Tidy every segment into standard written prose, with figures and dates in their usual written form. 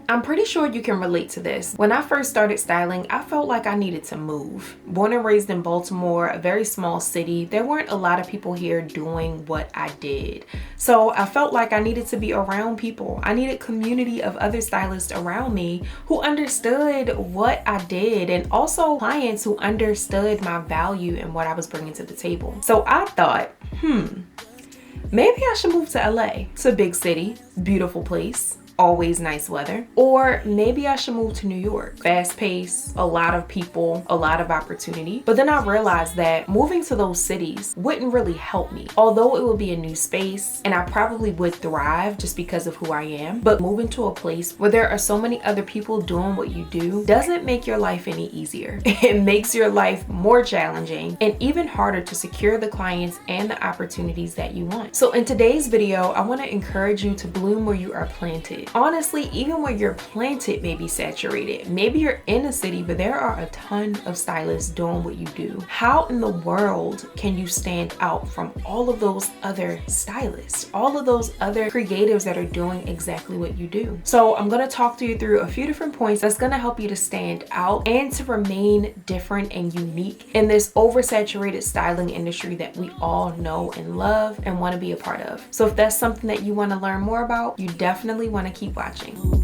I'm pretty sure you can relate to this. When I first started styling, I felt like I needed to move. Born and raised in Baltimore, a very small city, there weren't a lot of people here doing what I did. So I felt like I needed to be around people. I needed community of other stylists around me who understood what I did, and also clients who understood my value and what I was bringing to the table. So I thought, maybe I should move to LA. It's a big city, beautiful place, always nice weather. Or maybe I should move to New York. Fast pace, a lot of people, a lot of opportunity. But then I realized that moving to those cities wouldn't really help me. Although it would be a new space and I probably would thrive just because of who I am, but moving to a place where there are so many other people doing what you do doesn't make your life any easier. It makes your life more challenging and even harder to secure the clients and the opportunities that you want. So in today's video, I want to encourage you to bloom where you are planted. Honestly, even where you're planted may be saturated. Maybe you're in a city, but there are a ton of stylists doing what you do. How in the world can you stand out from all of those other stylists, all of those other creatives that are doing exactly what you do? So I'm going to talk to you through a few different points that's going to help you to stand out and to remain different and unique in this oversaturated styling industry that we all know and love and want to be a part of. So if that's something that you want to learn more about, you definitely want to keep watching.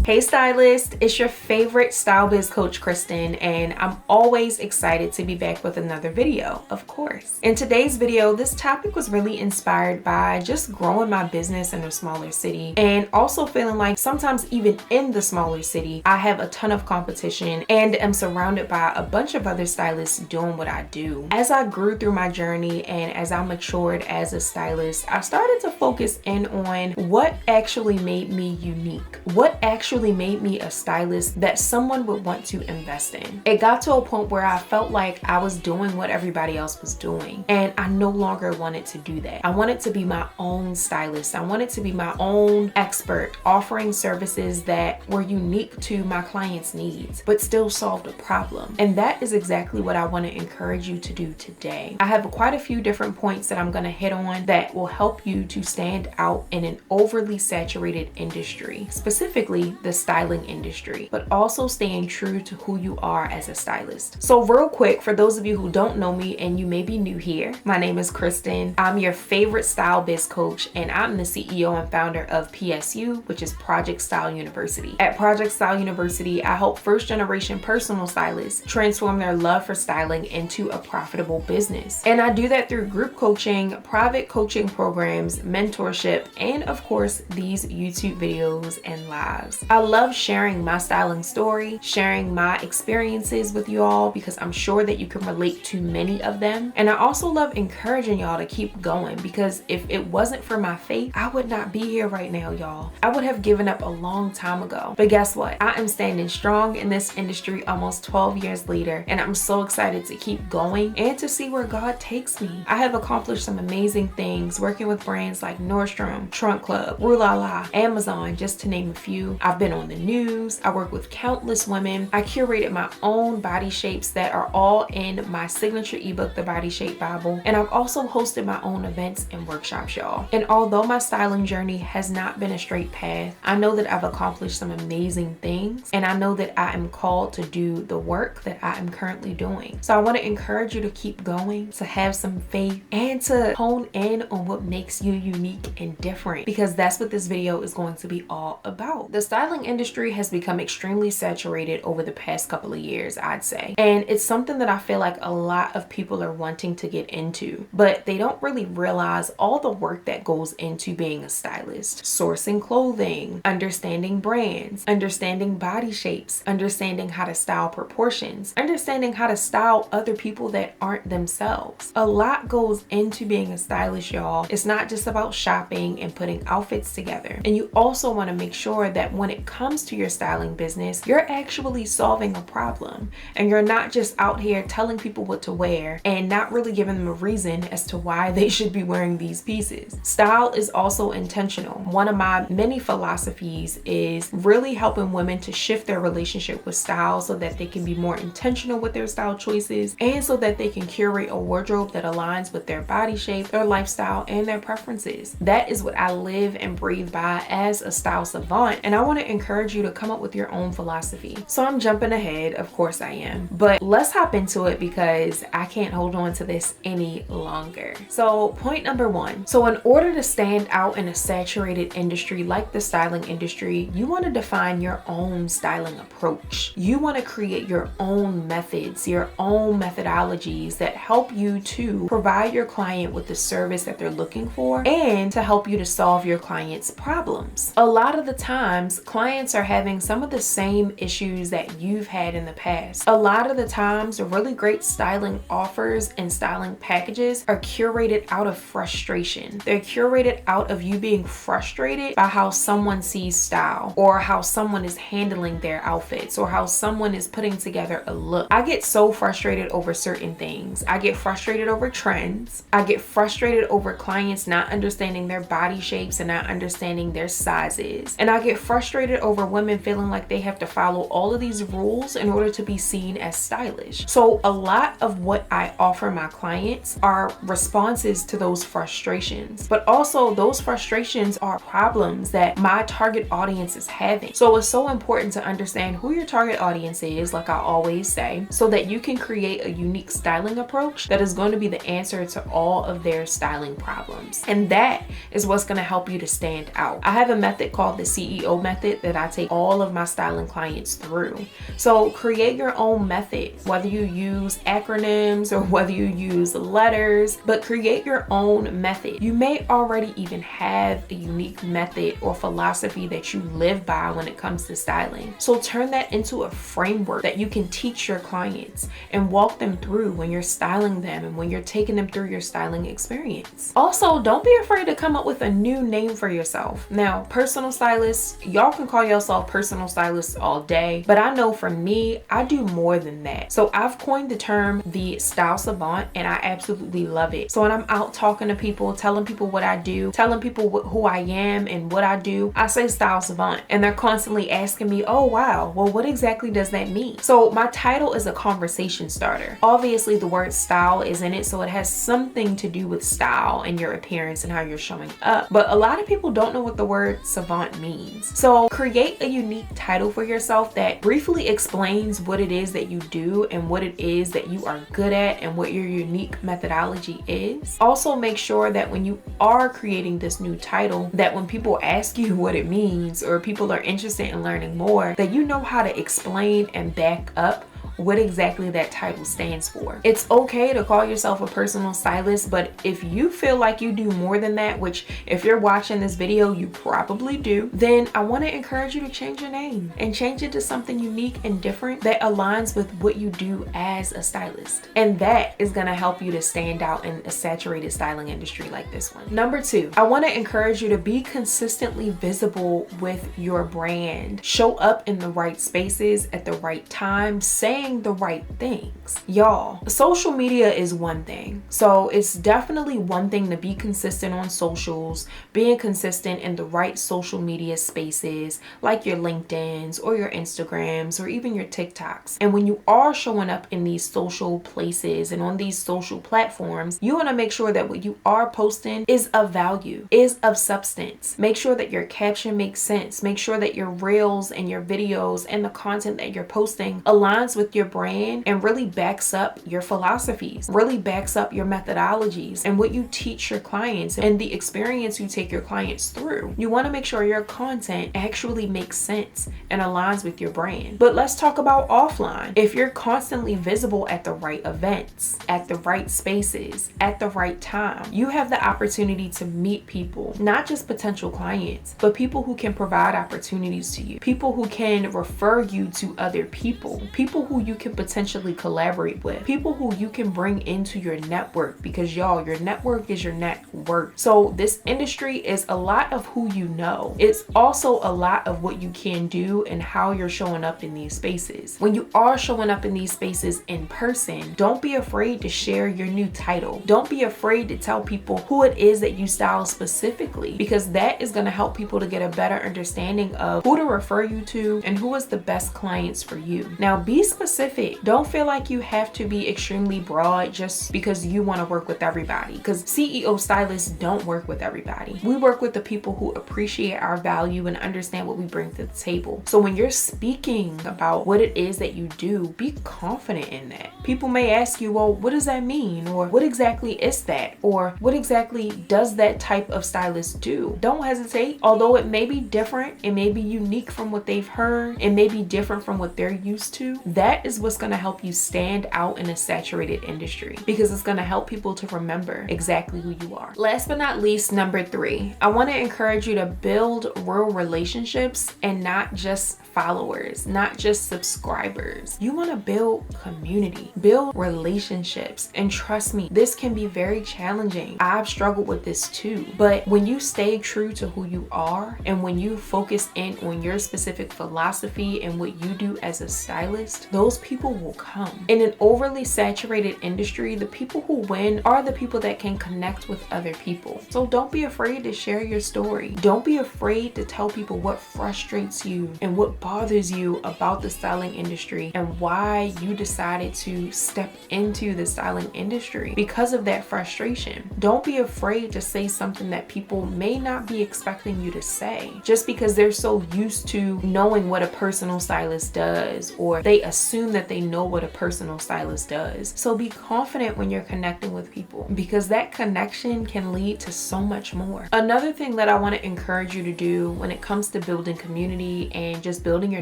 Hey stylist, it's your favorite style biz coach Kristen, and I'm always excited to be back with another video, of course. In today's video, this topic was really inspired by just growing my business in a smaller city and also feeling like sometimes even in the smaller city, I have a ton of competition and am surrounded by a bunch of other stylists doing what I do. As I grew through my journey and as I matured as a stylist, I started to focus in on what actually made me unique, what actually made me a stylist that someone would want to invest in. It got to a point where I felt like I was doing what everybody else was doing, and I no longer wanted to do that. I wanted to be my own stylist. I wanted to be my own expert, offering services that were unique to my clients' needs, but still solved a problem. And that is exactly what I want to encourage you to do today. I have quite a few different points that I'm going to hit on that will help you to stand out in an overly saturated industry, specifically the styling industry, but also staying true to who you are as a stylist. So real quick, for those of you who don't know me and you may be new here, my name is Kristen. I'm your favorite style biz coach, and I'm the CEO and founder of PSU, which is Project Style University. At Project Style University, I help first generation personal stylists transform their love for styling into a profitable business. And I do that through group coaching, private coaching programs, mentorship, and of course, these YouTube videos and lives. I love sharing my styling story, sharing my experiences with you all because I'm sure that you can relate to many of them. And I also love encouraging y'all to keep going because if it wasn't for my faith, I would not be here right now, y'all. I would have given up a long time ago. But guess what? I am standing strong in this industry almost 12 years later, and I'm so excited to keep going and to see where God takes me. I have accomplished some amazing things working with brands like Nordstrom, Trunk Club, Rue La La, Amazon, just to name a few. I've been on the news. I work with countless women. I curated my own body shapes that are all in my signature ebook, The Body Shape Bible. And I've also hosted my own events and workshops, y'all. And although my styling journey has not been a straight path, I know that I've accomplished some amazing things. And I know that I am called to do the work that I am currently doing. So I want to encourage you to keep going, to have some faith, and to hone in on what makes you unique and different, because that's what this video is going to be all about. The styling industry has become extremely saturated over the past couple of years, I'd say. And it's something that I feel like a lot of people are wanting to get into, but they don't really realize all the work that goes into being a stylist. Sourcing clothing, understanding brands, understanding body shapes, understanding how to style proportions, understanding how to style other people that aren't themselves. A lot goes into being a stylist, y'all. It's not just about shopping and putting outfits together. And you also want to make sure that when it it comes to your styling business, you're actually solving a problem, and you're not just out here telling people what to wear and not really giving them a reason as to why they should be wearing these pieces. Style is also intentional. One of my many philosophies is really helping women to shift their relationship with style so that they can be more intentional with their style choices, and so that they can curate a wardrobe that aligns with their body shape, their lifestyle, and their preferences. That is what I live and breathe by as a style savant, and I want to encourage you to come up with your own philosophy. So I'm jumping ahead, of course I am, but let's hop into it because I can't hold on to this any longer. So point number one. So in order to stand out in a saturated industry like the styling industry, you want to define your own styling approach. You want to create your own methods, your own methodologies that help you to provide your client with the service that they're looking for and to help you to solve your client's problems. A lot of the times, clients are having some of the same issues that you've had in the past. A lot of the times, really great styling offers and styling packages are curated out of frustration. They're curated out of you being frustrated by how someone sees style, or how someone is handling their outfits, or how someone is putting together a look. I get so frustrated over certain things. I get frustrated over trends. I get frustrated over clients not understanding their body shapes and not understanding their sizes. And I get frustrated over women feeling like they have to follow all of these rules in order to be seen as stylish. So a lot of what I offer my clients are responses to those frustrations, but also those frustrations are problems that my target audience is having. So it's so important to understand who your target audience is, like I always say, so that you can create a unique styling approach that is going to be the answer to all of their styling problems. And that is what's going to help you to stand out. I have a method called the CEO method that I take all of my styling clients through. So create your own method, whether you use acronyms or whether you use letters, but create your own method. You may already even have a unique method or philosophy that you live by when it comes to styling. So turn that into a framework that you can teach your clients and walk them through when you're styling them and when you're taking them through your styling experience. Also, don't be afraid to come up with a new name for yourself. Now, personal stylists, y'all can call yourself personal stylists all day, but I know for me, I do more than that. So I've coined the term the style savant, and I absolutely love it. So when I'm out talking to people, telling people what I do, telling people who I am and what I do, I say style savant, and they're constantly asking me, oh wow, well what exactly does that mean? So my title is a conversation starter. Obviously the word style is in it, so it has something to do with style and your appearance and how you're showing up, but a lot of people don't know what the word savant means. So create a unique title for yourself that briefly explains what it is that you do and what it is that you are good at and what your unique methodology is. Also make sure that when you are creating this new title, that when people ask you what it means or people are interested in learning more, that you know how to explain and back up what exactly that title stands for. It's okay to call yourself a personal stylist, but if you feel like you do more than that, which if you're watching this video, you probably do, then I want to encourage you to change your name and change it to something unique and different that aligns with what you do as a stylist. And that is going to help you to stand out in a saturated styling industry like this one. Number two, I want to encourage you to be consistently visible with your brand. Show up in the right spaces at the right time, saying the right things. Y'all, social media is one thing. So it's definitely one thing to be consistent on socials, being consistent in the right social media spaces like your LinkedIns or your Instagrams or even your TikToks. And when you are showing up in these social places and on these social platforms, you want to make sure that what you are posting is of value, is of substance. Make sure that your caption makes sense. Make sure that your reels and your videos and the content that you're posting aligns with your brand and really backs up your philosophies, really backs up your methodologies and what you teach your clients and the experience you take your clients through. You want to make sure your content actually makes sense and aligns with your brand. But let's talk about offline. If you're constantly visible at the right events, at the right spaces, at the right time, you have the opportunity to meet people, not just potential clients, but people who can provide opportunities to you, people who can refer you to other people, people who who you can potentially collaborate with, people who you can bring into your network, because y'all, your network is your net worth. So this industry is a lot of who you know. It's also a lot of what you can do and how you're showing up in these spaces. When you are showing up in these spaces in person, don't be afraid to share your new title. Don't be afraid to tell people who it is that you style specifically, because that is going to help people to get a better understanding of who to refer you to and who is the best clients for you. Now, be specific. Don't feel like you have to be extremely broad just because you want to work with everybody, because CEO stylists don't work with everybody. We work with the people who appreciate our value and understand what we bring to the table. So when you're speaking about what it is that you do, be confident in that. People may ask you, well, what does that mean? Or what exactly is that? Or what exactly does that type of stylist do? Don't hesitate. Although it may be different, it may be unique from what they've heard, it may be different from what they're used to. That is what's going to help you stand out in a saturated industry, because it's going to help people to remember exactly who you are. Last but not least, number 3, I want to encourage you to build real relationships and not just followers, not just subscribers. You want to build community, build relationships. And trust me, this can be very challenging. I've struggled with this too. But when you stay true to who you are, and when you focus in on your specific philosophy and what you do as a stylist, those people will come. In an overly saturated industry, the people who win are the people that can connect with other people. So don't be afraid to share your story. Don't be afraid to tell people what frustrates you and what bothers you about the styling industry and why you decided to step into the styling industry because of that frustration. Don't be afraid to say something that people may not be expecting you to say, just because they're so used to knowing what a personal stylist does, or they assume that they know what a personal stylist does. So be confident when you're connecting with people, because that connection can lead to so much more. Another thing that I want to encourage you to do when it comes to building community and just building your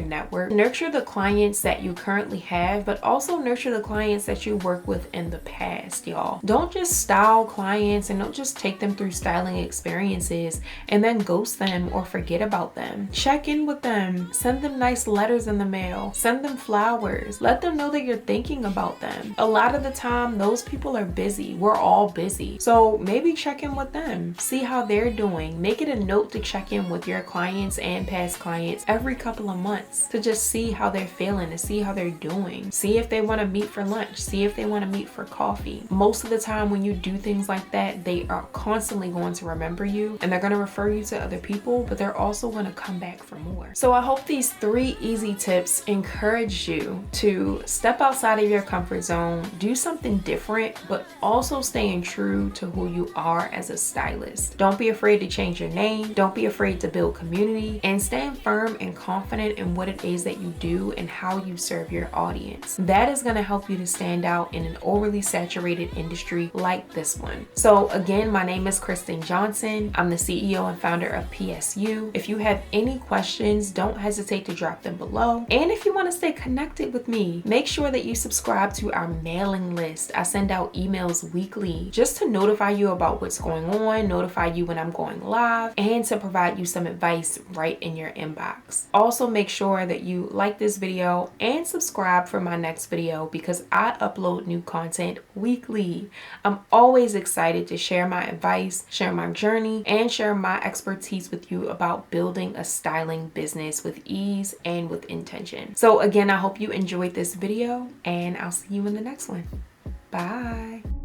network, nurture the clients that you currently have, but also nurture the clients that you work with in the past, y'all. Don't just style clients and don't just take them through styling experiences and then ghost them or forget about them. Check in with them, send them nice letters in the mail, send them flowers, let them know that you're thinking about them. A lot of the time, those people are busy. We're all busy. So maybe check in with them, see how they're doing. Make it a note to check in with your clients and past clients every couple of months to just see how they're feeling, to see how they're doing. See if they want to meet for lunch, see if they want to meet for coffee. Most of the time when you do things like that, they are constantly going to remember you, and they're going to refer you to other people, but they're also going to come back for more. So I hope these 3 easy tips encourage you to step outside of your comfort zone, do something different, but also staying true to who you are as a stylist. Don't be afraid to change your name. Don't be afraid to build community, and stand firm and confident in what it is that you do and how you serve your audience. That is going to help you to stand out in an overly saturated industry like this one. So again, my name is Kristen Johnson. I'm the CEO and founder of PSU. If you have any questions, don't hesitate to drop them below. And if you want to stay connected with me, make sure that you subscribe to our mailing list. I send out emails weekly just to notify you about what's going on, notify you when I'm going live, and to provide you some advice right in your inbox. Also, make sure that you like this video and subscribe for my next video, because I upload new content weekly. I'm always excited to share my advice, share my journey, and share my expertise with you about building a styling business with ease and with intention. So again, I hope you enjoyed this video, and I'll see you in the next one. Bye.